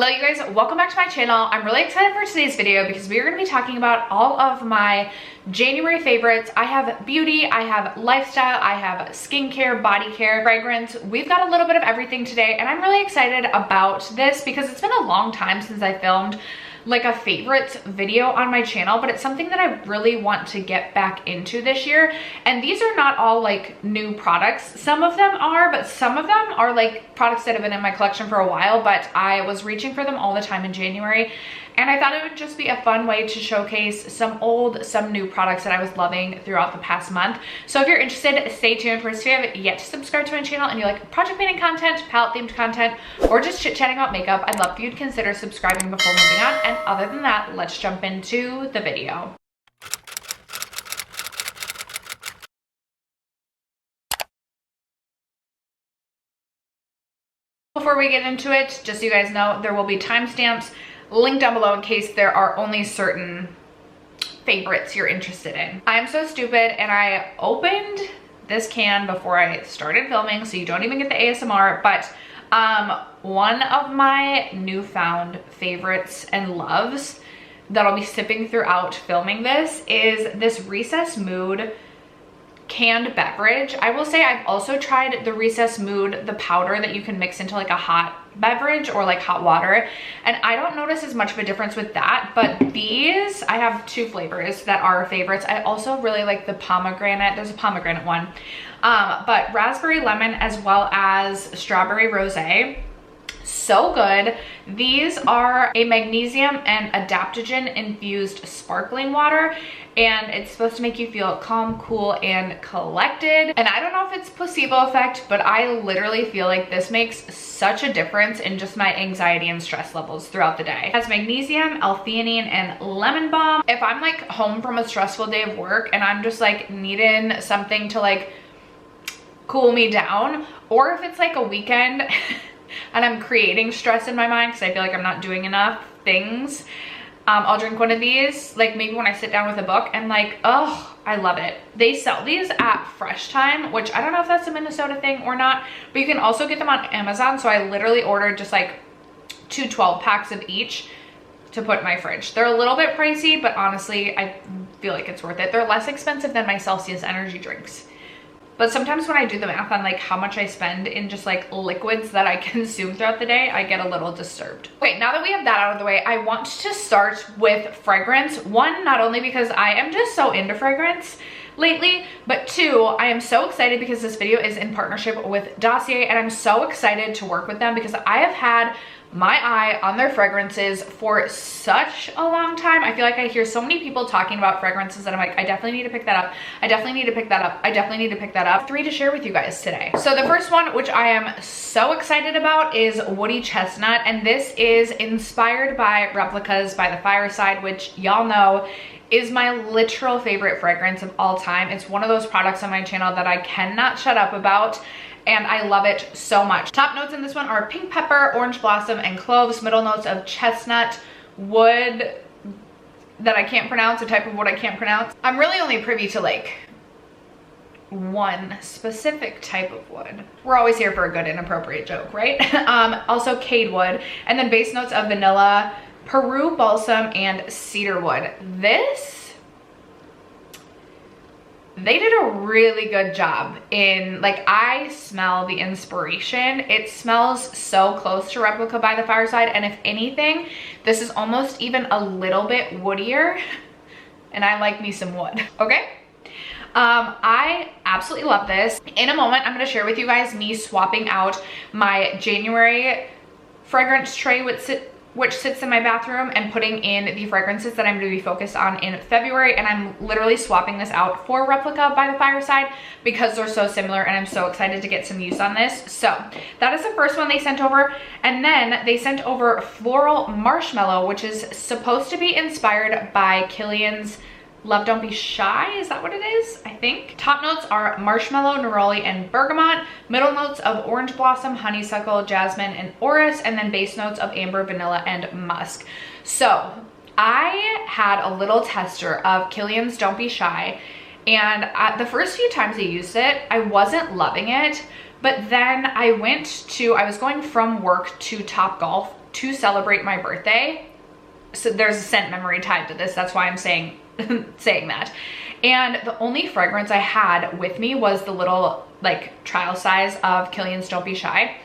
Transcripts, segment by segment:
Hello you guys, welcome back to my channel. I'm really excited for today's video because we are going to be talking about all of my January favorites. I have beauty, I have lifestyle, I have skincare, body care, fragrance. We've got a little bit of everything today and I'm really excited about this because it's been a long time since I filmed like a favorites video on my channel, but it's something that I really want to get back into this year. And these are not all like new products. Some of them are, but some of them are like products that have been in my collection for a while, but I was reaching for them all the time in January. And I thought it would just be a fun way to showcase some old, some new products that I was loving throughout the past month. So if you're interested, stay tuned. First, if you haven't yet subscribed to my channel and you like project painting content, palette themed content, or just chit chatting about makeup, I'd love for you to consider subscribing before moving on. And other than that, let's jump into the video. Before we get into it, just so you guys know, there will be timestamps linked down below in case there are only certain favorites you're interested in. I'm so stupid and I opened this can before I started filming, so you don't even get the ASMR, but one of my newfound favorites and loves that I'll be sipping throughout filming this is this Recess Mood canned beverage. I will say I've also tried the Recess Mood, the powder that you can mix into like a hot beverage or like hot water, and I don't notice as much of a difference with that, but these, I have two flavors that are favorites. I also really like the pomegranate. There's a pomegranate one, but raspberry lemon as well as strawberry rosé. So good. These are a magnesium and adaptogen infused sparkling water, and it's supposed to make you feel calm, cool, and collected. And I don't know if it's placebo effect, but I literally feel like this makes such a difference in just my anxiety and stress levels throughout the day. It has magnesium, L-theanine, and lemon balm. If I'm like home from a stressful day of work and I'm just like needing something to like cool me down, or if it's like a weekend and I'm creating stress in my mind because I feel like I'm not doing enough things, I'll drink one of these, like maybe when I sit down with a book, and like, oh, I love it. They sell these at Fresh Time, which I don't know if that's a Minnesota thing or not, but you can also get them on Amazon. So I literally ordered just like 2 12-packs of each to put in my fridge. They're a little bit pricey, but honestly, I feel like it's worth it. They're less expensive than my Celsius energy drinks. But sometimes when I do the math on like how much I spend in just like liquids that I consume throughout the day, I get a little disturbed. Okay, now that we have that out of the way, I want to start with fragrance. One, not only because I am just so into fragrance lately, but two, I am so excited because this video is in partnership with Dossier, and I'm so excited to work with them because I have had my eye on their fragrances for such a long time. I feel like I hear so many people talking about fragrances and I'm like, I definitely need to pick that up. I definitely need to pick that up. I definitely need to pick that up. 3 to share with you guys today. So the first one, which I am so excited about, is Woody Chestnut. And this is inspired by Replicas by the Fireside, which y'all know is my literal favorite fragrance of all time. It's one of those products on my channel that I cannot shut up about, and I love it so much. Top notes in this one are pink pepper, orange blossom, and cloves. Middle notes of chestnut, wood that I can't pronounce, a type of wood I can't pronounce. I'm really only privy to like one specific type of wood. We're always here for a good inappropriate joke, right? Also cade wood, and then base notes of vanilla, Peru balsam, and cedar wood. They did a really good job in, like, I smell the inspiration. It smells so close to Replica by the Fireside, and if anything, this is almost even a little bit woodier, and I like me some wood, okay? I absolutely love this. In a moment, I'm gonna share with you guys me swapping out my January fragrance tray which sits in my bathroom and putting in the fragrances that I'm going to be focused on in February. And I'm literally swapping this out for Replica by the Fireside because they're so similar, and I'm so excited to get some use on this. So that is the first one they sent over. And then they sent over Floral Marshmallow, which is supposed to be inspired by Kilian's Love Don't Be Shy, is that what it is? I think. Top notes are marshmallow, neroli, and bergamot. Middle notes of orange blossom, honeysuckle, jasmine, and orris, and then base notes of amber, vanilla, and musk. So I had a little tester of Kilian's Don't Be Shy, and the first few times I used it, I wasn't loving it, But then I was going from work to Topgolf to celebrate my birthday. So there's a scent memory tied to this. That's why I'm saying that. And the only fragrance I had with me was the little like trial size of Kilian's Don't Be Shy.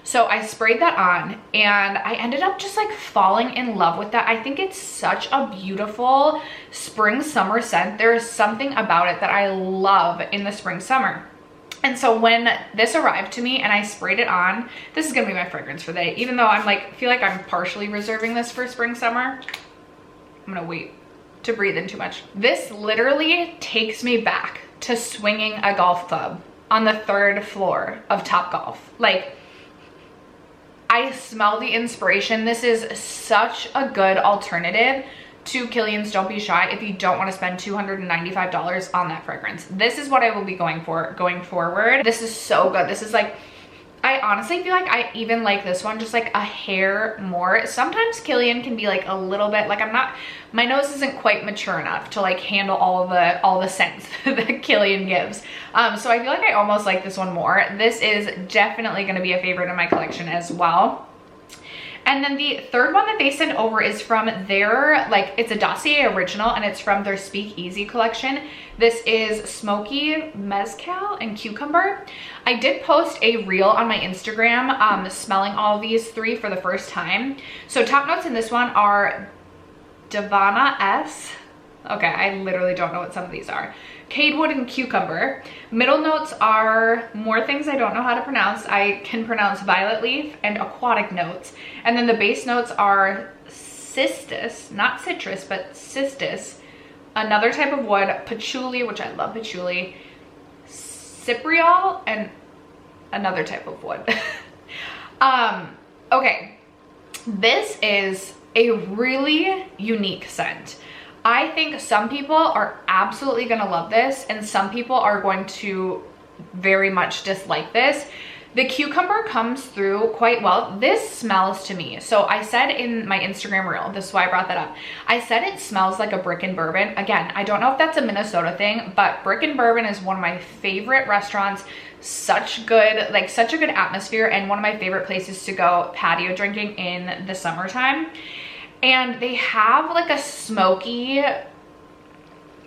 So I sprayed that on and I ended up just like falling in love with that. I think it's such a beautiful spring summer scent. There is something about it that I love in the spring summer. And so when this arrived to me and I sprayed it on, this is gonna be my fragrance for the day. Even though I'm like, feel like I'm partially reserving this for spring summer. I'm gonna wait to breathe in too much. This literally takes me back to swinging a golf club on the 3rd floor of Topgolf. Like, I smell the inspiration. This is such a good alternative to Kilian's Don't Be Shy if you don't want to spend $295 on that fragrance. This is what I will be going for going forward. This is so good. This is like, I honestly feel like I even like this one just like a hair more. Sometimes Kilian can be like a little bit like, my nose isn't quite mature enough to like handle all the scents that Kilian gives. So I feel like I almost like this one more. This is definitely going to be a favorite in my collection as well. And then the third one that they sent over is from their, like, it's a Dossier original and it's from their Speak Easy collection. This is Smokey, Mezcal, and Cucumber. I did post a reel on my Instagram smelling all of these three for the first time. So top notes in this one are Divana S. Okay, I literally don't know what some of these are. Cadewood and Cucumber. Middle notes are more things I don't know how to pronounce. I can pronounce Violet Leaf and Aquatic notes. And then the base notes are Cistus, not citrus, but Cistus, another type of wood, Patchouli, which I love patchouli, Cypriol, and another type of wood. Okay, this is a really unique scent. I think some people are absolutely gonna love this and some people are going to very much dislike this. The cucumber comes through quite well. This smells to me. So I said in my Instagram reel, this is why I brought that up. I said it smells like a Brick and Bourbon. Again, I don't know if that's a Minnesota thing, but Brick and Bourbon is one of my favorite restaurants. Such a good atmosphere and one of my favorite places to go patio drinking in the summertime. And they have like a smoky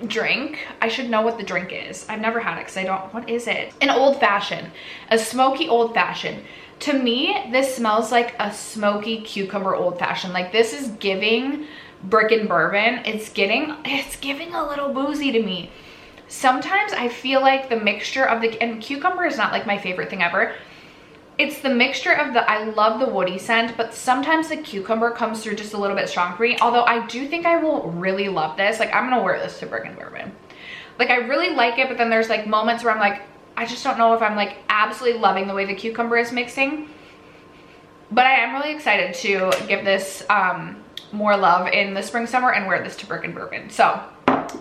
drink. I should know what the drink is. I've never had it because I don't, what is it? An old fashioned, a smoky old fashioned. To me, this smells like a smoky cucumber old fashioned. Like this is giving Brick and Bourbon. It's giving a little boozy to me. Sometimes I feel like the mixture of the, and cucumber is not like my favorite thing ever. It's the mixture of the, I love the woody scent, but sometimes the cucumber comes through just a little bit strong for me. Although I do think I will really love this. Like I'm gonna wear this to Brick and Bourbon. Like I really like it, but then there's like moments where I'm like, I just don't know if I'm like absolutely loving the way the cucumber is mixing. But I am really excited to give this more love in the spring, summer and wear this to Brick and Bourbon. So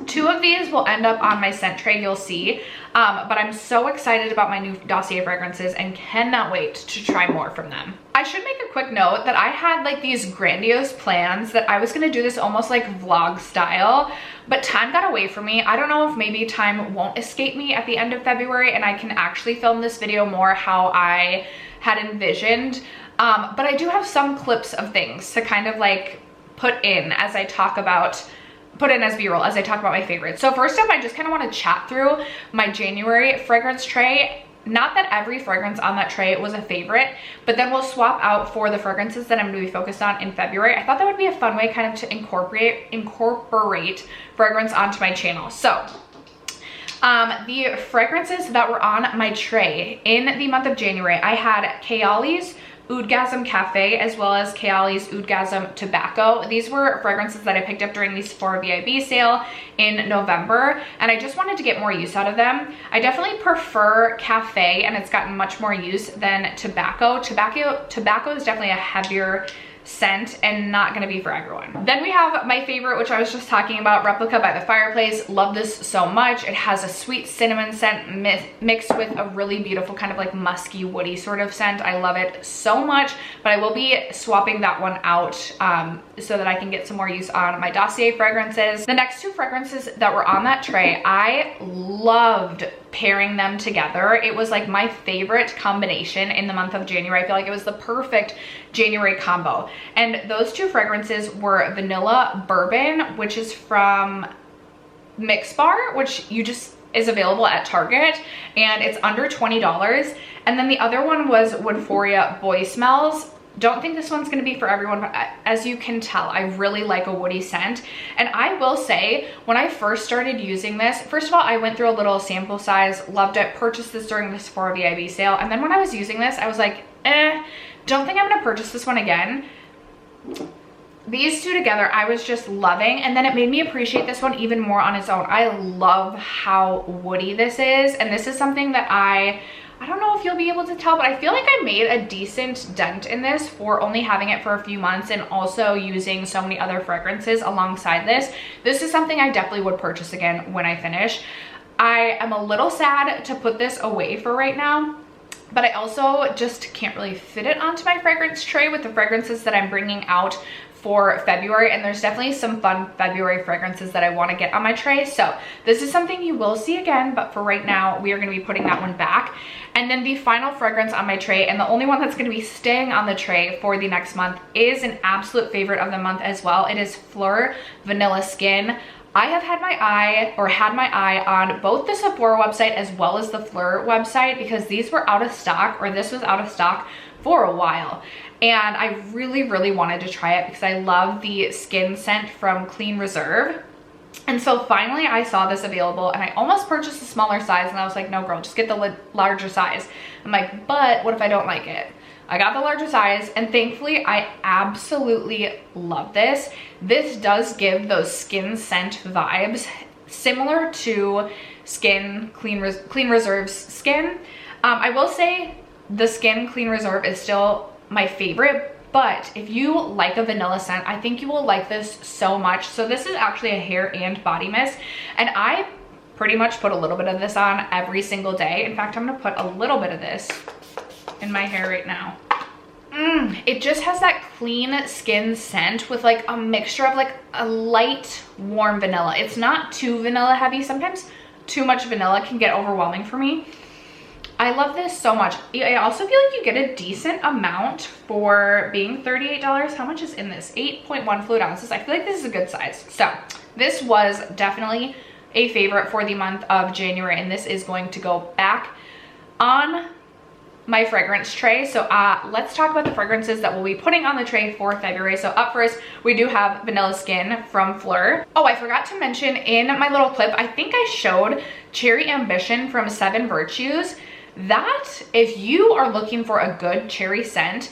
2 of these will end up on my scent tray, you'll see. But I'm so excited about my new Dossier fragrances and cannot wait to try more from them. I should make a quick note that I had like these grandiose plans that I was gonna do this almost like vlog style, but time got away from me. I don't know if maybe time won't escape me at the end of February and I can actually film this video more how I had envisioned. But I do have some clips of things to kind of like put in as I talk about as B-roll as I talk about my favorites. So first up, I just kind of want to chat through my January fragrance tray. Not that every fragrance on that tray was a favorite, but then we'll swap out for the fragrances that I'm going to be focused on in February. I thought that would be a fun way kind of to incorporate fragrance onto my channel. So the fragrances that were on my tray in the month of January, I had Kayali's Oudgasm Cafe as well as Kayali's Oudgasm Tobacco. These were fragrances that I picked up during the Sephora VIB sale in November, and I just wanted to get more use out of them. I definitely prefer Cafe, and it's gotten much more use than Tobacco. Tobacco is definitely a heavier scent and not going to be for everyone. Then we have my favorite, which I was just talking about, Replica by the Fireplace. Love this so much. It has a sweet cinnamon scent mixed with a really beautiful kind of like musky woody sort of scent. I love it so much, but I will be swapping that one out so that I can get some more use on my Dossier fragrances. The next 2 fragrances that were on that tray, I loved pairing them together. It was like my favorite combination in the month of January. I feel like it was the perfect January combo. And those two fragrances were Vanilla Bourbon, which is from Mix Bar, which is available at Target, and it's under $20. And then the other one was Woodphoria Boy Smells. Don't think this one's gonna be for everyone, but as you can tell, I really like a woody scent. And I will say, when I first started using this, first of all, I went through a little sample size, loved it, purchased this during the Sephora VIB sale. And then when I was using this, I was like, don't think I'm gonna purchase this one again. These two together, I was just loving, and then it made me appreciate this one even more on its own. I love how woody this is, and this is something that I don't know if you'll be able to tell, but I feel like I made a decent dent in this for only having it for a few months and also using so many other fragrances alongside this. This is something I definitely would purchase again when I finish. I am a little sad to put this away for right now, but I also just can't really fit it onto my fragrance tray with the fragrances that I'm bringing out for February, and there's definitely some fun February fragrances that I want to get on my tray. So this is something you will see again, but for right now, we are going to be putting that one back. And then the final fragrance on my tray, and the only one that's going to be staying on the tray for the next month, is an absolute favorite of the month as well. It is Floral Vanilla Skin. I have had my eye on both the Sephora website as well as the Floral website, because these were out of stock, or this was out of stock for a while. And I really wanted to try it because I love the skin scent from Clean Reserve. And so finally I saw this available, and I almost purchased a smaller size, and I was like, no girl, just get the larger size. I'm like, but what if I don't like it? I got the larger size, and thankfully I absolutely love this. This does give those skin scent vibes similar to Clean Reserve's skin. I will say the Clean Reserve is still my favorite, but if you like a vanilla scent, I think you will like this so much. So this is actually a hair and body mist, and I pretty much put a little bit of this on every single day. In fact, I'm gonna put a little bit of this in my hair right now. It just has that clean skin scent with like a mixture of like a light warm vanilla. It's not too vanilla heavy. Sometimes too much vanilla can get overwhelming for me. I love this so much. I also feel like you get a decent amount for being $38. How much is in this? 8.1 fluid ounces. I feel like this is a good size. So this was definitely a favorite for the month of January, and this is going to go back on my fragrance tray. So let's talk about the fragrances that we'll be putting on the tray for February. So up first, we do have Vanilla Skin from Floral. Oh, I forgot to mention in my little clip, I think I showed Cherry Ambition from 7 Virtues. That, if you are looking for a good cherry scent,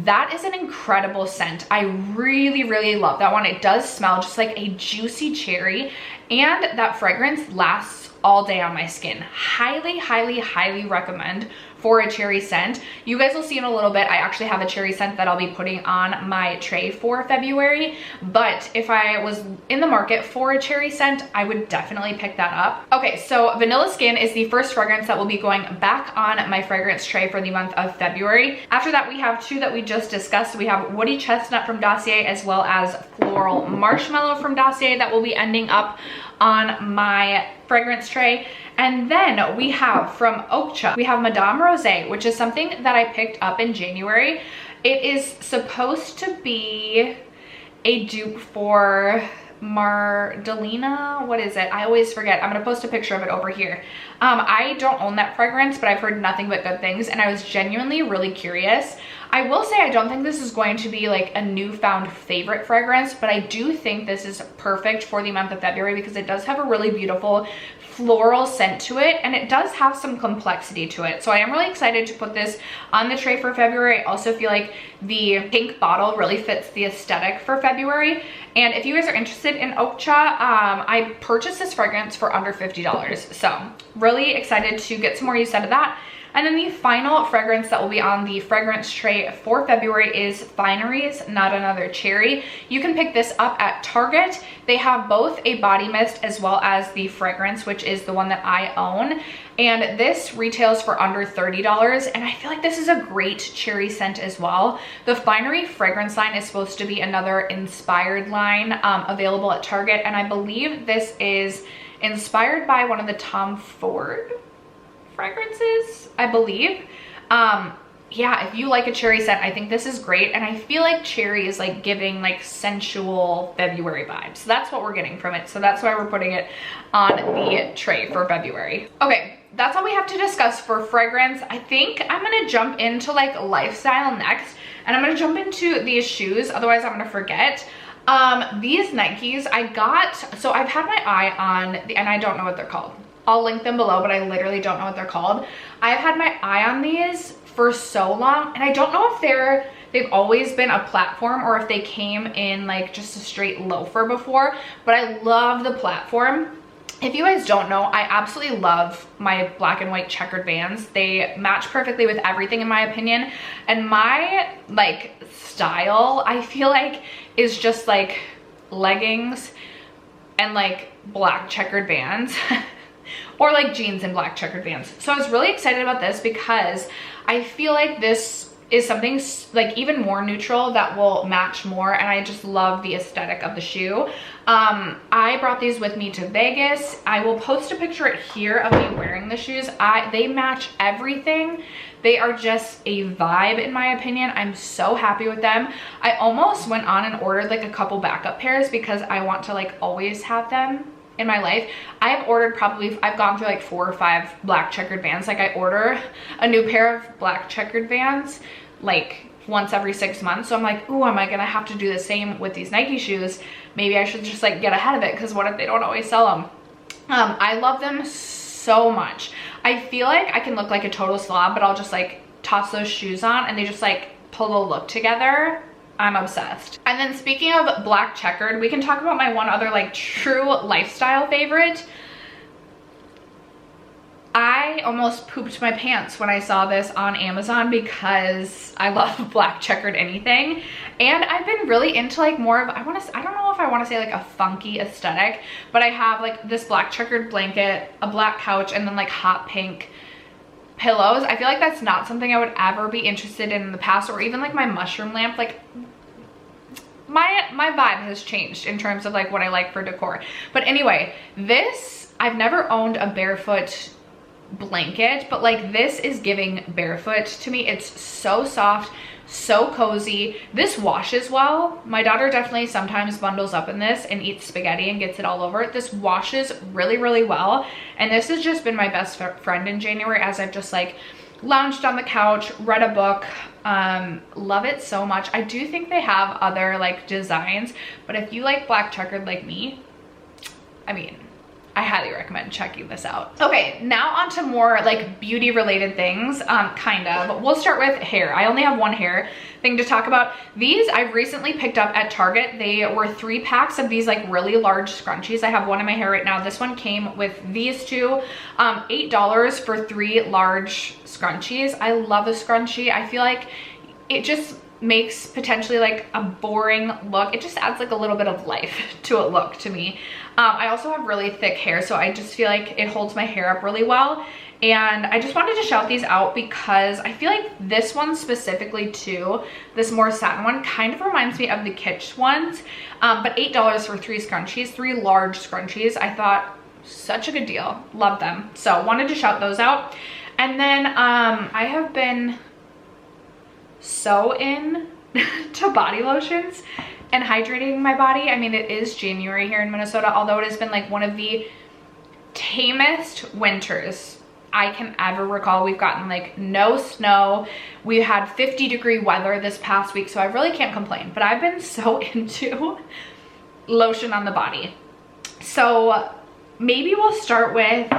that is an incredible scent. I really love that one. It does smell just like a juicy cherry, and that fragrance lasts all day on my skin. Highly recommend for a cherry scent. You guys will see in a little bit, I actually have a cherry scent that I'll be putting on my tray for February, but if I was in the market for a cherry scent, I would definitely pick that up. Okay, so Vanilla Skin is the first fragrance that will be going back on my fragrance tray for the month of February. After that, we have two that we just discussed. We have Woody Chestnut from Dossier, as well as Floral Marshmallow from Dossier, that will be ending up on my fragrance tray. And then we have from Oakcha, we have Madame Rosé, which is something that I picked up in January. It is supposed to be a dupe for Mardelina. What is it? I always forget. I'm gonna post a picture of it over here. I don't own that fragrance, but I've heard nothing but good things, and I was genuinely really curious. I will say I don't think this is going to be like a newfound favorite fragrance, but I do think this is perfect for the month of February because it does have a really beautiful floral scent to it, and it does have some complexity to it. So I am really excited to put this on the tray for February. I also feel like the pink bottle really fits the aesthetic for February. And if you guys are interested in Oakcha, I purchased this fragrance for under $50. So really excited to get some more use out of that. And then the final fragrance that will be on the fragrance tray for February is Finery's Not Another Cherry. You can pick this up at Target. They have both a body mist as well as the fragrance, which is the one that I own. And this retails for under $30. And I feel like this is a great cherry scent as well. The Finery fragrance line is supposed to be another inspired line available at Target. And I believe this is inspired by one of the Tom Ford fragrances, I believe. Yeah, if you like a cherry scent, I think this is great. And I feel like cherry is like giving like sensual February vibes. So that's what we're getting from it. So that's why we're putting it on the tray for February. Okay, that's all we have to discuss for fragrance. I think I'm gonna jump into like lifestyle next. And I'm gonna jump into these shoes, otherwise I'm gonna forget. These Nikes I got, so I've had my eye on, and I don't know what they're called. I'll link them below, but I literally don't know what they're called. I've had my eye on these for so long, and I don't know if they've always been a platform or if they came in like just a straight loafer before, but I love the platform. If you guys don't know, I absolutely love my black and white checkered Vans. They match perfectly with everything in my opinion, and my like style, I feel like, is just like leggings and like black checkered Vans or like jeans and black checkered Vans. So I was really excited about this because I feel like this is something like even more neutral that will match more, and I just love the aesthetic of the shoe. I brought these with me to Vegas. I will post a picture here of me wearing the shoes. They match everything. They are just a vibe in my opinion. I'm so happy with them. I almost went on and ordered like a couple backup pairs because I want to like always have them in my life. I've ordered I've gone through like 4 or 5 black checkered Vans. Like I order a new pair of black checkered Vans like once every 6 months. So I'm like, ooh, am I gonna have to do the same with these Nike shoes? Maybe I should just like get ahead of it, because what if they don't always sell them? I love them so much. I feel like I can look like a total slob, but I'll just like toss those shoes on and they just like pull the look together. I'm obsessed. And then speaking of black checkered, we can talk about my one other like true lifestyle favorite. I almost pooped my pants when I saw this on Amazon because I love black checkered anything. And I've been really into like more of, I don't know if I want to say like a funky aesthetic, but I have like this black checkered blanket, a black couch, and then like hot pink pillows. I feel like that's not something I would ever be interested in the past, or even like my mushroom lamp. Like my vibe has changed in terms of like what I like for decor. But anyway, this, I've never owned a barefoot blanket, but like this is giving barefoot to me. It's so soft, so cozy. This washes well. My daughter definitely sometimes bundles up in this and eats spaghetti and gets it all over it. This washes really, really well. And this has just been my best friend in January as I've just like lounged on the couch, read a book. Love it so much. I do think they have other like designs, but if you like black checkered like me, I mean, I highly recommend checking this out. Okay, now on to more like beauty related things, kind of. We'll start with hair. I only have one hair thing to talk about. These I've recently picked up at Target. They were 3 packs of these like really large scrunchies. I have one in my hair right now. This one came with these two, $8 for 3 large scrunchies. I love a scrunchie. I feel like it just makes potentially like a boring look. It just adds like a little bit of life to a look to me. I also have really thick hair, so I just feel like it holds my hair up really well. And I just wanted to shout these out because I feel like this one specifically too, this more satin one, kind of reminds me of the Kitsch ones. But $8 for 3 scrunchies, 3 large scrunchies. I thought such a good deal. Love them. So wanted to shout those out. And then I have been so in to body lotions and hydrating my body. I mean, it is January here in Minnesota, although it has been like one of the tamest winters I can ever recall. We've gotten like no snow. We had 50-degree weather this past week, so I really can't complain. But I've been so into lotion on the body. So maybe we'll start with,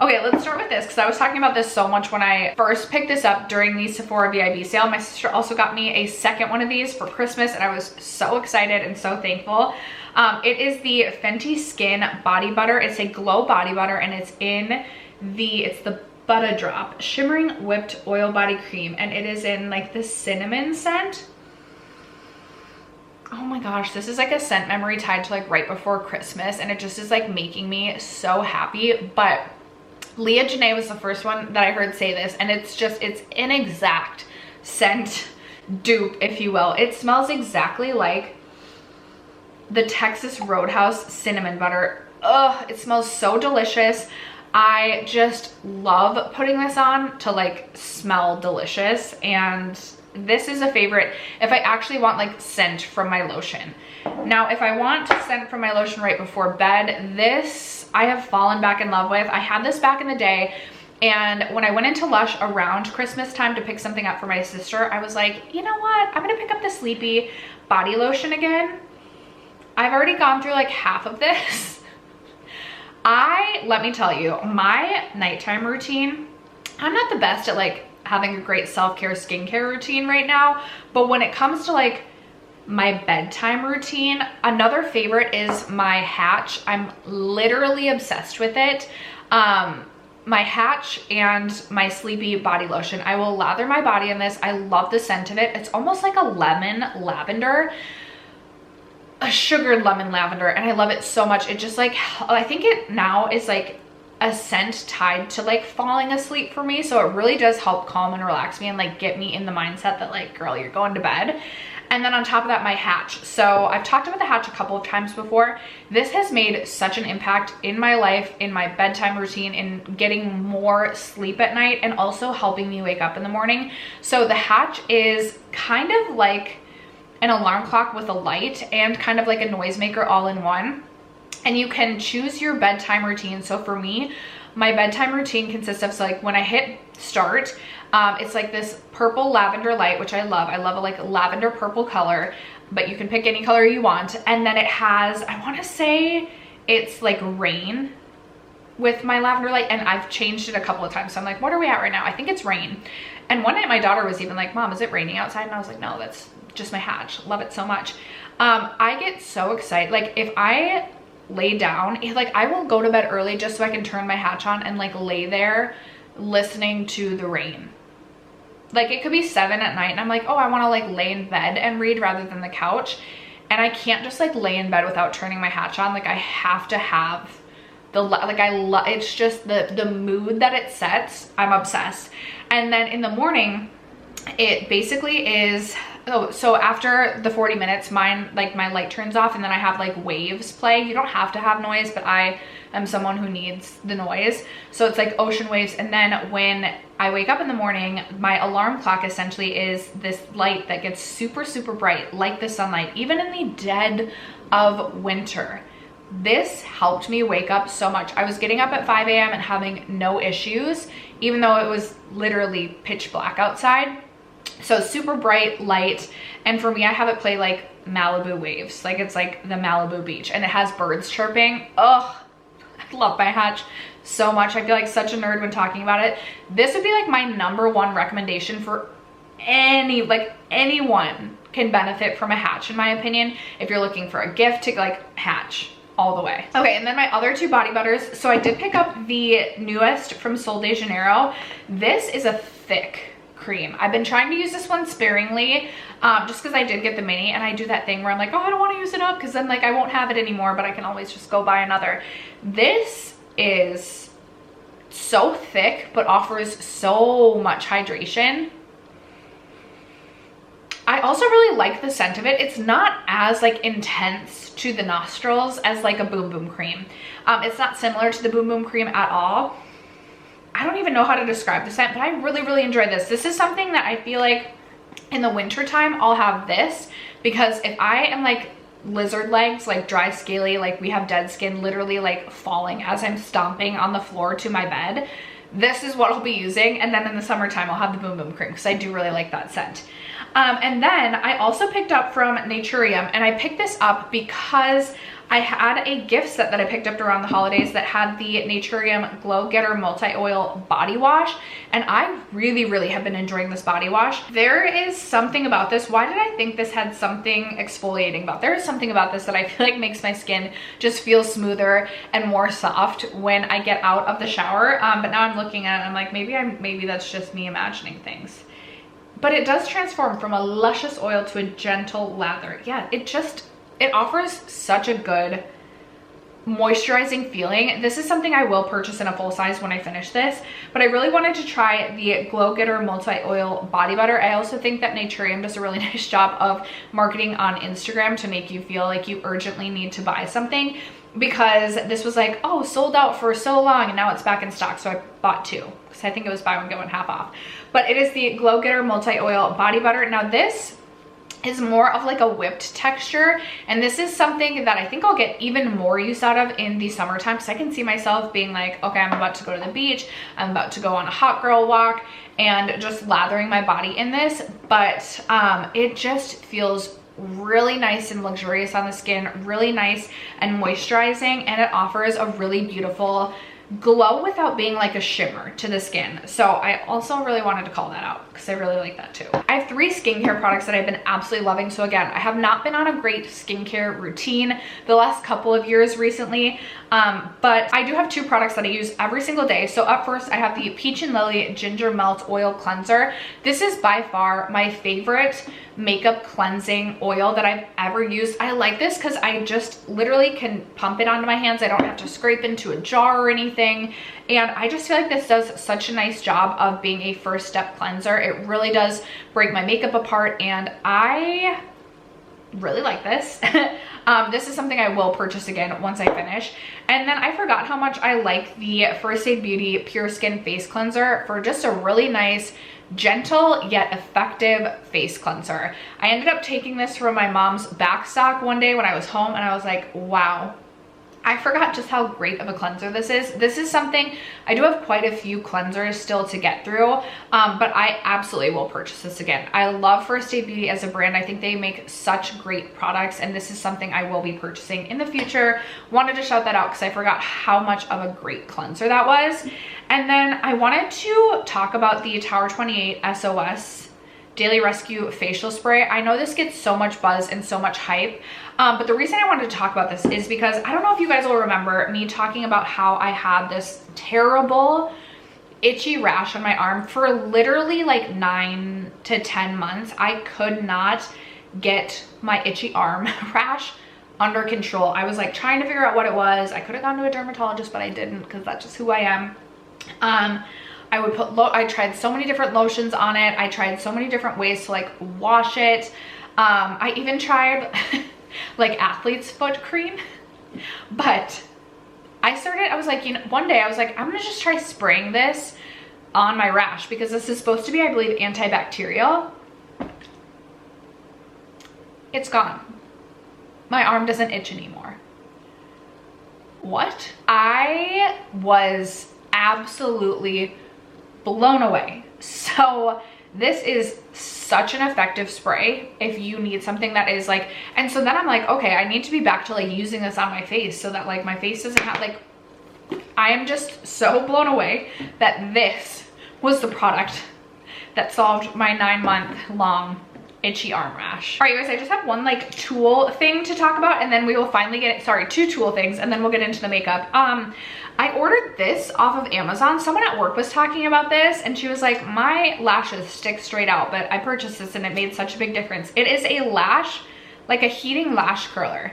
okay, let's start with this because I was talking about this so much when I first picked this up during the Sephora VIB sale. My sister also got me a second one of these for Christmas, and I was so excited and so thankful. It is the Fenty Skin Body Butter. It's a glow body butter, and it's the Butter Drop Shimmering Whipped Oil Body Cream, and it is in like the cinnamon scent. Oh my gosh, this is like a scent memory tied to like right before Christmas, and it just is like making me so happy. But Leah Janae was the first one that I heard say this, and it's an exact scent dupe, if you will. It smells exactly like the Texas Roadhouse cinnamon butter. Ugh, it smells so delicious. I just love putting this on to like smell delicious, and this is a favorite if I actually want like scent from my lotion. Now, if I want scent from my lotion right before bed, this I have fallen back in love with. I had this back in the day, and when I went into Lush around Christmas time to pick something up for my sister, I was like, you know what? I'm gonna pick up the Sleepy body lotion again. I've already gone through like half of this. Let me tell you, my nighttime routine, I'm not the best at like having a great self-care skincare routine right now, but when it comes to like my bedtime routine, another favorite is my Hatch. I'm literally obsessed with it. My Hatch and my Sleepy body lotion. I will lather my body in this. I love the scent of it. It's almost like a lemon lavender, a sugared lemon lavender, and I love it so much. It just like, I think it now is like a scent tied to like falling asleep for me, so it really does help calm and relax me and like get me in the mindset that like, girl, you're going to bed. And then on top of that, my Hatch. So I've talked about the Hatch a couple of times before. This has made such an impact in my life, in my bedtime routine, in getting more sleep at night, and also helping me wake up in the morning. So the Hatch is kind of like an alarm clock with a light and kind of like a noisemaker all in one. And you can choose your bedtime routine. So for me, my bedtime routine consists of, so like when I hit start, it's like this purple lavender light, which I love. I love a like lavender purple color, but you can pick any color you want. And then it has, I want to say it's like rain with my lavender light, and I've changed it a couple of times. So I'm like, what are we at right now? I think it's rain. And one night my daughter was even like, Mom, is it raining outside? And I was like, no, that's just my Hatch. Love it so much. I get so excited. Like if I lay down, like I will go to bed early just so I can turn my Hatch on and like lay there listening to the rain. Like it could be 7 at night and I'm like, oh, I want to like lay in bed and read rather than the couch. And I can't just like lay in bed without turning my Hatch on. Like I have to have the, like I love, it's just the mood that it sets. I'm obsessed. And then in the morning, it basically is, oh, so after the 40 minutes, mine, like my light turns off, and then I have like waves play. You don't have to have noise, but I am someone who needs the noise. So it's like ocean waves. And then when I wake up in the morning, my alarm clock essentially is this light that gets super, super bright, like the sunlight, even in the dead of winter. This helped me wake up so much. I was getting up at 5 a.m. and having no issues, even though it was literally pitch black outside. So super bright light. And for me, I have it play like Malibu waves. Like it's like the Malibu beach, and it has birds chirping. Oh, I love my Hatch so much. I feel like such a nerd when talking about it. This would be like my #1 recommendation for anyone can benefit from a Hatch, in my opinion. If you're looking for a gift, to like Hatch all the way. Okay, and then my other 2 body butters. So I did pick up the newest from Sol de Janeiro. This is a thick cream. I've been trying to use this one sparingly, just because I did get the mini, and I do that thing where I'm like, oh, I don't want to use it up because then like I won't have it anymore, but I can always just go buy another. This is so thick but offers so much hydration. I also really like the scent of it. It's not as like intense to the nostrils as like a Boom Boom cream. It's not similar to the Boom Boom cream at all. I don't even know how to describe the scent, but I really, really enjoy this. This is something that I feel like in the winter time, I'll have this, because if I am like lizard legs, like dry, scaly, like we have dead skin literally like falling as I'm stomping on the floor to my bed, this is what I'll be using. And then in the summertime, I'll have the Boom Boom cream because I do really like that scent. And then I also picked up from Naturium, and I picked this up because I had a gift set that I picked up around the holidays that had the Naturium Glow Getter Multi-Oil Body Wash, and I really, really have been enjoying this body wash. There is something about this. Why did I think this had something exfoliating about? There is something about this that I feel like makes my skin just feel smoother and more soft when I get out of the shower. But now I'm looking at it, I'm like, maybe that's just me imagining things. But it does transform from a luscious oil to a gentle lather. Yeah, it offers such a good moisturizing feeling. This is something I will purchase in a full size when I finish this, but I really wanted to try the Glow Getter Multi-Oil Body Butter. I also think that Naturium does a really nice job of marketing on Instagram to make you feel like you urgently need to buy something, because this was like, oh, sold out for so long and now it's back in stock. So I bought two because I think it was buy one get one half off. But it is the Glow Getter Multi-Oil Body Butter. Now this is more of like a whipped texture, and this is something that I think I'll get even more use out of in the summertime, because I can see myself being like, okay, I'm about to go to the beach, I'm about to go on a hot girl walk, and just lathering my body in this. But it just feels really nice and luxurious on the skin, really nice and moisturizing, and it offers a really beautiful glow without being like a shimmer to the skin. So I also really wanted to call that out because I really like that too. I have 3 skincare products that I've been absolutely loving. So again, I have not been on a great skincare routine the last couple of years recently, but I do have 2 products that I use every single day. So up first, I have the Peach and Lily Ginger Melt Oil Cleanser. This is by far my favorite makeup cleansing oil that I've ever used. I like this because I just literally can pump it onto my hands. I don't have to scrape into a jar or anything. And I just feel like this does such a nice job of being a first step cleanser. It really does break my makeup apart, and I really like this. This is something I will purchase again once I finish. And then I forgot how much I like the First Aid Beauty Pure Skin Face Cleanser for just a really nice, gentle yet effective face cleanser. I ended up taking this from my mom's back stock one day when I was home, and I was like, wow, I forgot just how great of a cleanser this is. This is something, I do have quite a few cleansers still to get through, but I absolutely will purchase this again. I love First Aid Beauty as a brand. I think they make such great products, and this is something I will be purchasing in the future. Wanted to shout that out because I forgot how much of a great cleanser that was. And then I wanted to talk about the Tower 28 SOS Daily Rescue Facial Spray. I know this gets so much buzz and so much hype, but the reason I wanted to talk about this is because I don't know if you guys will remember me talking about how I had this terrible itchy rash on my arm for literally like 9 to 10 months. I could not get my itchy arm rash under control. I was like trying to figure out what it was. I could have gone to a dermatologist, but I didn't, because that's just who I am. I would put, I tried so many different lotions on it. I tried so many different ways to like wash it. I even tried like athlete's foot cream, but I was like, you know, one day I was like, I'm gonna just try spraying this on my rash, because this is supposed to be, I believe, antibacterial. It's gone. My arm doesn't itch anymore. What? I was absolutely blown away. So this is such an effective spray if you need something that is like, and so then I'm like, okay, I need to be back to like using this on my face so that like my face doesn't have like, I am just so blown away that this was the product that solved my 9-month-long itchy arm rash. All right, you guys, I just have one like tool thing to talk about, and then we will finally get, sorry, 2 tool things, and then we'll get into the makeup. I ordered this off of Amazon. Someone at work was talking about this, and she was like, my lashes stick straight out, but I purchased this and it made such a big difference. It is a lash, like a heating lash curler.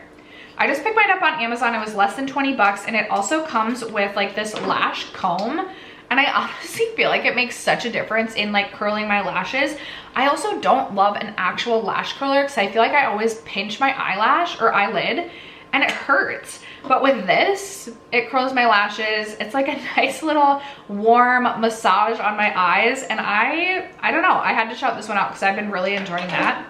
I just picked mine up on Amazon. It was less than 20 bucks, and it also comes with like this lash comb. And I honestly feel like it makes such a difference in like curling my lashes. I also don't love an actual lash curler because I feel like I always pinch my eyelash or eyelid and it hurts. But with this, it curls my lashes. It's like a nice little warm massage on my eyes. And I don't know, I had to shout this one out because I've been really enjoying that.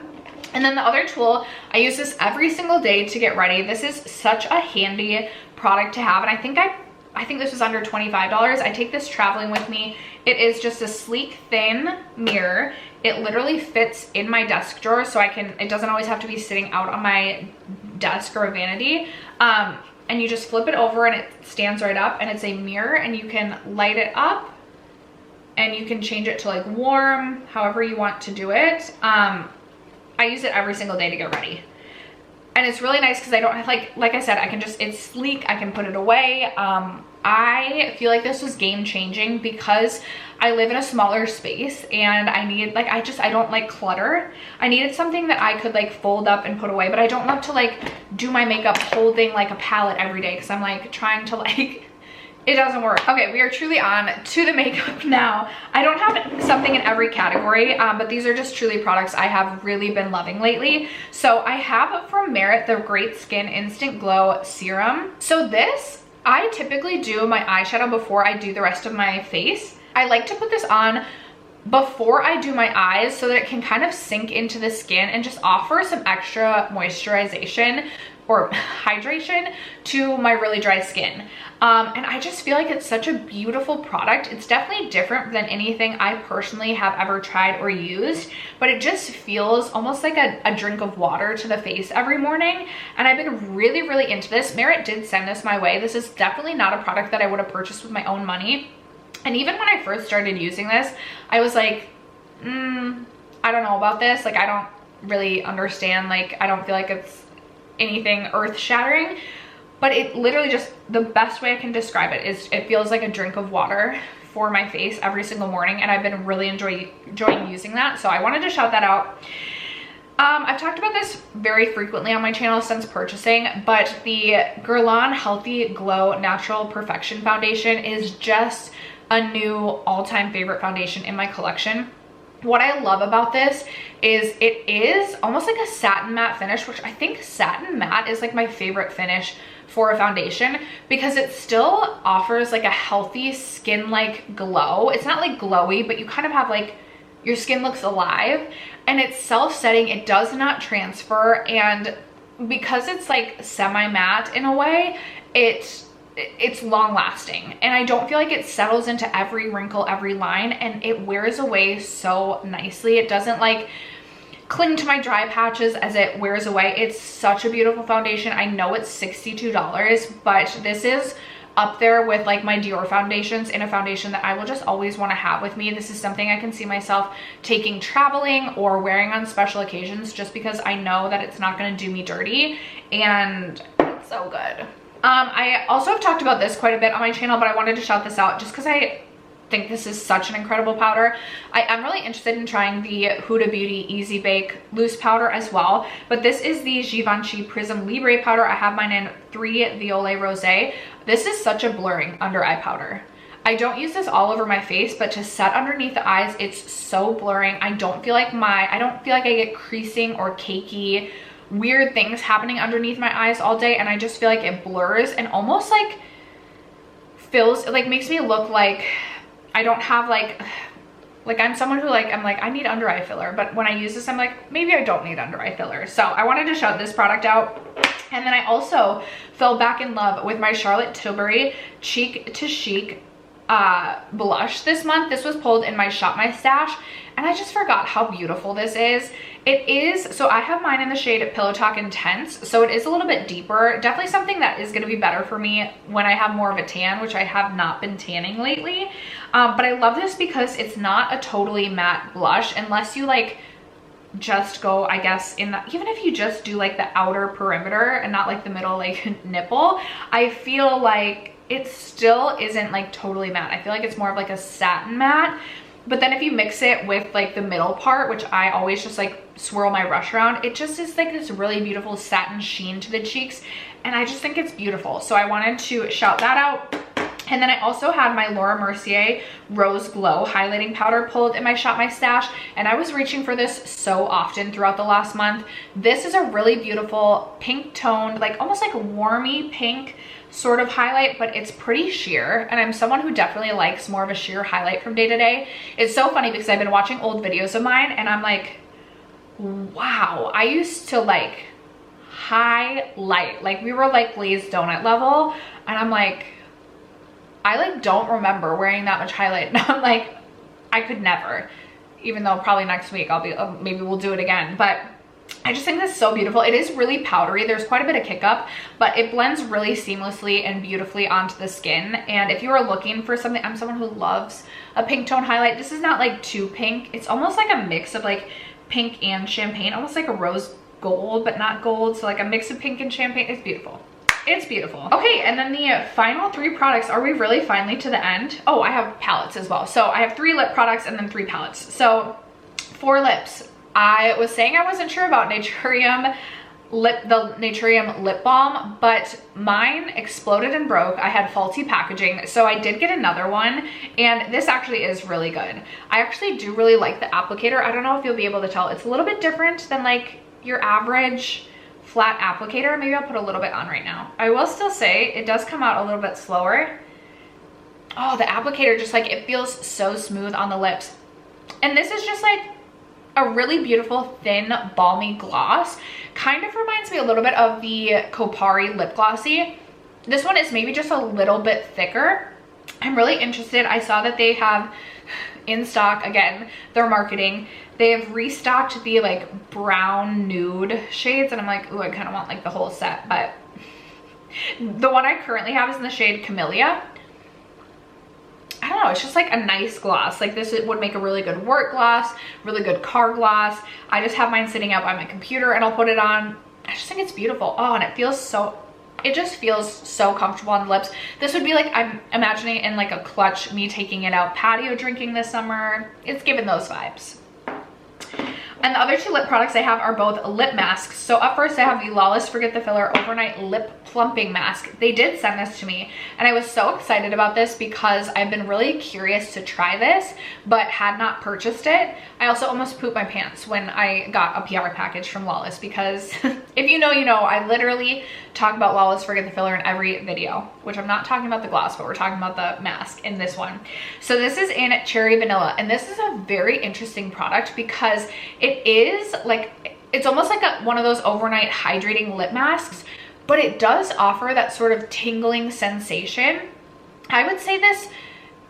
And then the other tool, I use this every single day to get ready. This is such a handy product to have. And I think this was under $25. I take this traveling with me. It is just a sleek, thin mirror. It literally fits in my desk drawer, so it doesn't always have to be sitting out on my desk or a vanity. And you just flip it over and it stands right up, and it's a mirror, and you can light it up and you can change it to like warm, however you want to do it. I use it every single day to get ready. And it's really nice because I don't have, like I said, I can just, it's sleek, I can put it away. I feel like this was game changing because I live in a smaller space and I need, like, I don't like clutter. I needed something that I could like fold up and put away, but I don't love to like do my makeup holding like a palette every day because I'm like trying to like, it doesn't work. Okay, we are truly on to the makeup now. I don't have something in every category, but these are just truly products I have really been loving lately. So I have from Merit the Great Skin Instant Glow Serum. So this, I typically do my eyeshadow before I do the rest of my face. I like to put this on before I do my eyes so that it can kind of sink into the skin and just offer some extra moisturization or hydration to my really dry skin. And I just feel like it's such a beautiful product. It's definitely different than anything I personally have ever tried or used, but it just feels almost like a drink of water to the face every morning. And I've been really, really into this. Merit did send this my way. This is definitely not a product that I would have purchased with my own money. And even when I first started using this, I was like, I don't know about this. Like, I don't really understand. Like, I don't feel like it's anything earth-shattering. But it literally just, the best way I can describe it is it feels like a drink of water for my face every single morning. And I've been really enjoying using that. So I wanted to shout that out. I've talked about this very frequently on my channel since purchasing, but the Guerlain Healthy Glow Natural Perfection Foundation is just a new all-time favorite foundation in my collection. What I love about this is it is almost like a satin matte finish, which I think satin matte is like my favorite finish for a foundation because it still offers like a healthy skin-like glow. It's not like glowy, but you kind of have like, your skin looks alive and it's self-setting. It does not transfer, and because it's like semi-matte in a way, it's long lasting, and I don't feel like it settles into every wrinkle, every line, and it wears away so nicely. It doesn't like cling to my dry patches as it wears away. It's such a beautiful foundation. I know it's $62, but this is up there with like my Dior foundations in a foundation that I will just always want to have with me. This is something I can see myself taking traveling or wearing on special occasions just because I know that it's not going to do me dirty, and it's so good. I also have talked about this quite a bit on my channel, but I wanted to shout this out just because I think this is such an incredible powder. I am really interested in trying the Huda Beauty Easy Bake loose powder as well, but this is the Givenchy Prism Libre powder. I have mine in 3 Violet Rosé. This is such a blurring under eye powder. I don't use this all over my face, but to set underneath the eyes, it's so blurring. I don't feel like I get creasing or cakey weird things happening underneath my eyes all day, and I just feel like it blurs and almost like makes me look like I don't have like I'm someone who I'm like I need under eye filler, but when I use this I'm like maybe I don't need under eye filler. So I wanted to shout this product out. And then I also fell back in love with my Charlotte Tilbury Cheek to Chic blush this month. This was pulled in my Shop My Stash, and I just forgot how beautiful this is. It is, so I have mine in the shade Pillow Talk Intense, so it is a little bit deeper. Definitely something that is going to be better for me when I have more of a tan, which I have not been tanning lately. But I love this because it's not a totally matte blush unless you like just go, I guess, in the, even if you just do like the outer perimeter and not like the middle like nipple, I feel like it still isn't like totally matte. I feel like it's more of like a satin matte. But then if you mix it with like the middle part, which I always just like swirl my brush around, it just is like this really beautiful satin sheen to the cheeks, and I just think it's beautiful. So I wanted to shout that out. And then I also had my Laura Mercier Rose Glow highlighting powder pulled in my Shop My Stash, and I was reaching for this so often throughout the last month. This is a really beautiful pink toned, like almost like warmy pink sort of highlight, but it's pretty sheer, and I'm someone who definitely likes more of a sheer highlight from day to day. It's so funny because I've been watching old videos of mine and I'm like, wow, I used to like highlight, like we were like glazed donut level, and I'm like, I like don't remember wearing that much highlight, and I'm like, I could never, even though probably next week I'll be maybe we'll do it again. But I just think this is so beautiful. It is really powdery. There's quite a bit of kick up, but it blends really seamlessly and beautifully onto the skin. And if you are looking for something, I'm someone who loves a pink tone highlight. This is not like too pink. It's almost like a mix of like pink and champagne, almost like a rose gold, but not gold. So like a mix of pink and champagne. It's beautiful. It's beautiful. Okay, and then the final 3 products. Are we really finally to the end? Oh, I have palettes as well. So I have 3 lip products and then 3 palettes. So for lips, I was saying I wasn't sure about Naturium the Naturium lip balm, but mine exploded and broke. I had faulty packaging, so I did get another one, and this actually is really good. I actually do really like the applicator. I don't know if you'll be able to tell. It's a little bit different than like your average flat applicator. Maybe I'll put a little bit on right now. I will still say it does come out a little bit slower. Oh, the applicator just like, it feels so smooth on the lips. And this is just like a really beautiful thin balmy gloss. Kind of reminds me a little bit of the Kopari lip glossy. This one is maybe just a little bit thicker. I'm really interested. I saw that they have in stock, again, their marketing, they have restocked the like brown nude shades, and I'm like, ooh, I kind of want like the whole set, but the one I currently have is in the shade Camellia. I don't know, it's just like a nice gloss. Like this would make a really good work gloss, really good car gloss. I just have mine sitting out by my computer and I'll put it on. I just think it's beautiful. Oh, and it feels so, it just feels so comfortable on the lips. This would be like, I'm imagining in like a clutch, me taking it out patio drinking this summer. It's giving those vibes. And the other 2 lip products I have are both lip masks. So up first I have the Lawless Forget the Filler Overnight Lip Plumping Mask. They did send this to me, and I was so excited about this because I've been really curious to try this, but had not purchased it. I also almost pooped my pants when I got a PR package from Lawless because if you know, you know, I literally talk about Lawless Forget the Filler in every video, which I'm not talking about the gloss, but we're talking about the mask in this one. So this is in Cherry Vanilla, and this is a very interesting product because it is like, it's almost like one of those overnight hydrating lip masks, but it does offer that sort of tingling sensation. I would say this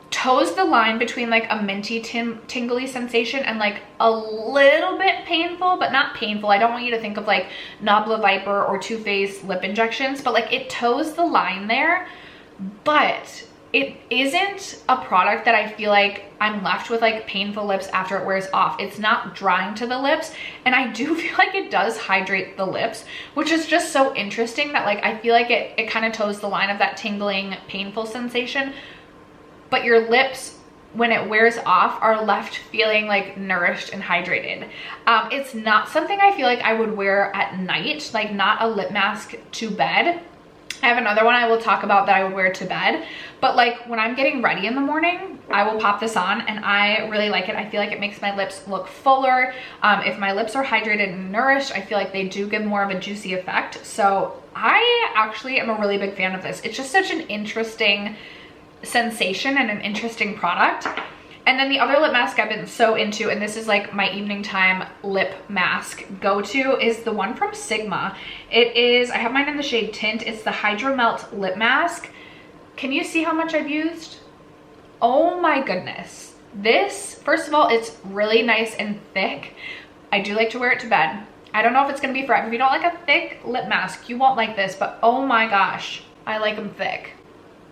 toes the line between like a minty tingly sensation and like a little bit painful, but not painful. I don't want you to think of like Nabla Viper or Too Faced lip injections, but like it toes the line there. But it isn't a product that I feel like I'm left with like painful lips after it wears off. It's not drying to the lips, and I do feel like it does hydrate the lips, which is just so interesting that like I feel like it kind of toes the line of that tingling painful sensation, but your lips when it wears off are left feeling like nourished and hydrated. It's not something I feel like I would wear at night, like not a lip mask to bed. I have another one I will talk about that I would wear to bed, but like when I'm getting ready in the morning, I will pop this on and I really like it. I feel like it makes my lips look fuller. If my lips are hydrated and nourished, I feel like they do give more of a juicy effect. So I actually am a really big fan of this. It's just such an interesting sensation and an interesting product. And then the other lip mask I've been so into, and this is like my evening time lip mask go-to, is the one from Sigma. It is, I have mine in the shade Tint. It's the Hydro Melt lip mask. Can you see how much I've used? Oh my goodness. This, first of all, it's really nice and thick. I do like to wear it to bed. I don't know if it's gonna be for, if you don't like a thick lip mask, you won't like this, but oh my gosh, I like them thick.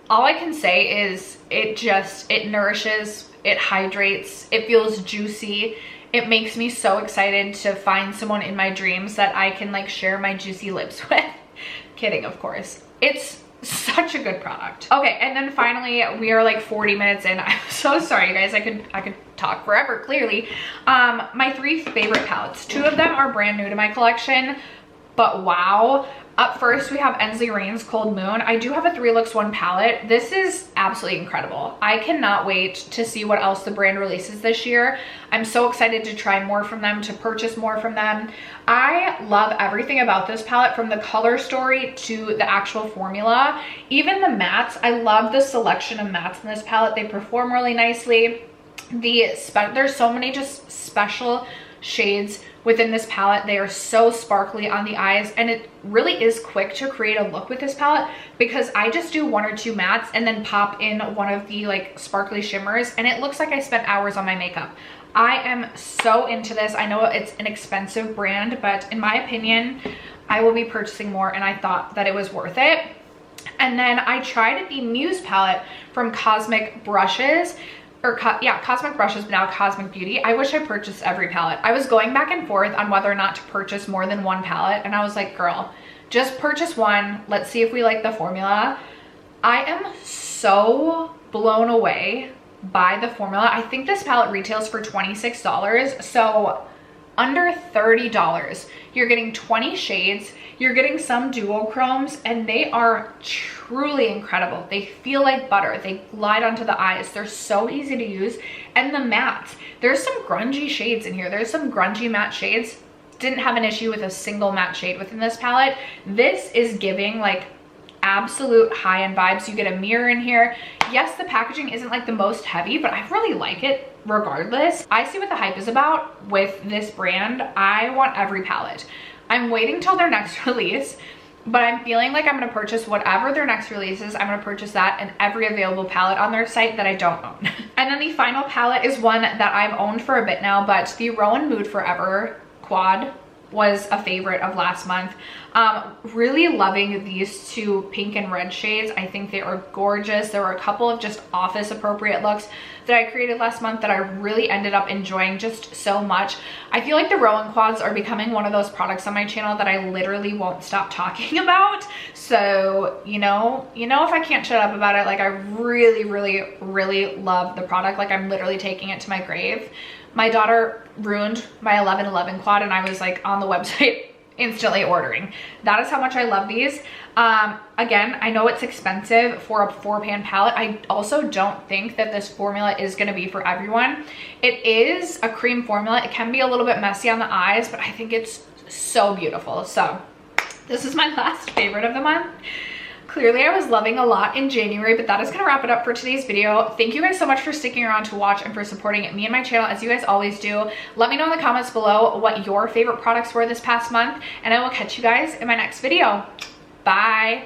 All I can say is it nourishes, it hydrates, it feels juicy. It makes me so excited to find someone in my dreams that I can like share my juicy lips with. Kidding, of course. It's such a good product. Okay, and then finally we are like 40 minutes in. I'm so sorry, you guys. I could talk forever, clearly. My 3 favorite palettes. 2 of them are brand new to my collection, but wow. Up first, we have Ensley Rain's Cold Moon. I do have a 3 Looks 1 palette. This is absolutely incredible. I cannot wait to see what else the brand releases this year. I'm so excited to try more from them, to purchase more from them. I love everything about this palette, from the color story to the actual formula. Even the mattes, I love the selection of mattes in this palette. They perform really nicely. There's so many just special shades within this palette. They are so sparkly on the eyes, and it really is quick to create a look with this palette because I just do 1 or 2 mattes and then pop in one of the like sparkly shimmers, and it looks like I spent hours on my makeup. I am so into this. I know it's an expensive brand, but in my opinion, I will be purchasing more, and I thought that it was worth it. And then I tried the Muse palette from Cosmic Brushes. yeah, Cosmic Brushes, but now Cosmic Beauty. I wish I purchased every palette. I was going back and forth on whether or not to purchase more than one palette, and I was like, girl, just purchase one. Let's see if we like the formula. I am so blown away by the formula. I think this palette retails for $26, so under $30. You're getting 20 shades, you're getting some duochromes, and they are truly incredible. They feel like butter. They glide onto the eyes. They're so easy to use. And the mattes, there's some grungy shades in here. There's some grungy matte shades. Didn't have an issue with a single matte shade within this palette. This is giving like absolute high-end vibes. You get a mirror in here. Yes, the packaging isn't like the most heavy, but I really like it regardless. I see what the hype is about with this brand. I want every palette. I'm waiting till their next release, but I'm feeling like I'm gonna purchase whatever their next release is. I'm gonna purchase that and every available palette on their site that I don't own. And then the final palette is one that I've owned for a bit now, but the Rowan Mood Forever Quad was a favorite of last month. Really loving these two pink and red shades. I think they are gorgeous. There were a couple of just office appropriate looks that I created last month that I really ended up enjoying just so much. I feel like the Rowan Quads are becoming one of those products on my channel that I literally won't stop talking about. So, you know if I can't shut up about it, like I really, really, really love the product. Like I'm literally taking it to my grave. My daughter ruined my 1111 quad and I was like on the website instantly ordering. That is how much I love these. Again, I know it's expensive for a 4-pan palette. I also don't think that this formula is going to be for everyone. It is a cream formula. It can be a little bit messy on the eyes, but I think it's so beautiful. So this is my last favorite of the month. Clearly I was loving a lot in January, but that is gonna wrap it up for today's video. Thank you guys so much for sticking around to watch and for supporting me and my channel as you guys always do. Let me know in the comments below what your favorite products were this past month, and I will catch you guys in my next video. Bye.